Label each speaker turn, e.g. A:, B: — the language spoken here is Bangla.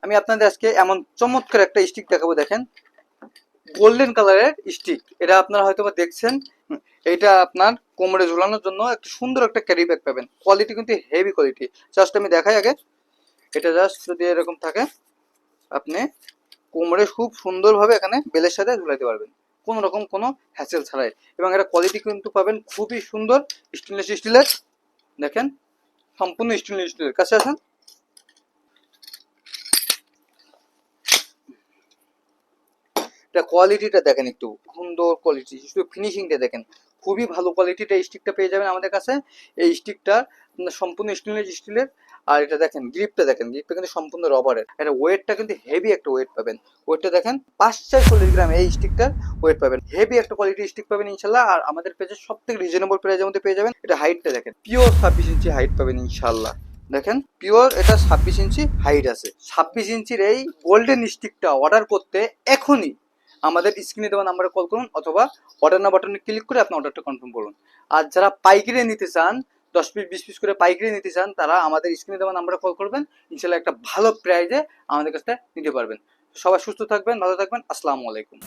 A: আমি আপনাদের আজকে এমন চমৎকার একটা স্টিক দেখাবো, দেখেন গোল্ডেন কালারের স্টিক। এটা আপনারা হয়তো বা দেখছেন। এটা আপনার কোমরে ঝুলানোর জন্য একটা সুন্দর একটা ক্যারি ব্যাগ পাবেন। কোয়ালিটি কিন্তু হেভি কোয়ালিটি। জাস্ট আমি দেখাই আগে। এটা জাস্ট যদি এরকম থাকে, আপনি কোমরে খুব সুন্দরভাবে এখানে বেলের সাথে ঝুলাইতে পারবেন, কোনো রকম কোনো হ্যাসেল ছাড়াই। এবং এটা কোয়ালিটি কিন্তু পাবেন খুবই সুন্দর, স্টেনলেস স্টিলের। দেখেন সম্পূর্ণ স্টেনলেস স্টিলের। কাছে আসেন। এটা কোয়ালিটিটা দেখেন, একটু সুন্দর কোয়ালিটি, শুধু ফিনিশিংটা দেখেন, খুবই ভালো কোয়ালিটিটা স্টিকটা পেয়ে যাবেন আমাদের কাছে। এই স্টিকটা সম্পূর্ণ স্টেনলেস স্টিলের। আর এটা দেখেন গ্রিপটা, দেখেন গ্রিপটা কিন্তু সম্পূর্ণ রবারের। এটা ওয়েটটা কিন্তু হেভি একটা ওয়েট পাবেন। ওয়েটটা দেখেন 540 গ্রাম এই স্টিকটার ওয়েট পাবেন। হেভি একটা কোয়ালিটি স্টিক পাবেন ইনশাল্লাহ। আর আমাদের পেজে সব থেকে রিজনেবল প্রাইসের মধ্যে পেয়ে যাবেন। এটা হাইটটা দেখেন, পিওর 26 ইঞ্চি হাইট পাবেন ইনশাল্লাহ। দেখেন পিওর এটা 26 ইঞ্চি হাইট আছে। 26 ইঞ্চির এই গোল্ডেন স্টিকটা অর্ডার করতে এখনই আমাদের স্ক্রিনে দেওয়া নাম্বারে কল করুন, অথবা অর্ডার না বাটনে ক্লিক করে আপনি অর্ডারটা কনফার্ম করুন। আর যারা পাইকারি নিতে চান, 10 পিস 20 পিস করে পাইকারি নিতে চান, তারা আমাদের স্ক্রিনে দেওয়া নাম্বারে কল করবেন। ইনশাল্লাহ একটা ভালো প্রাইজে আমাদের কাছ থেকে নিতে পারবেন। সবাই সুস্থ থাকবেন, ভালো থাকবেন। আসসালামু আলাইকুম।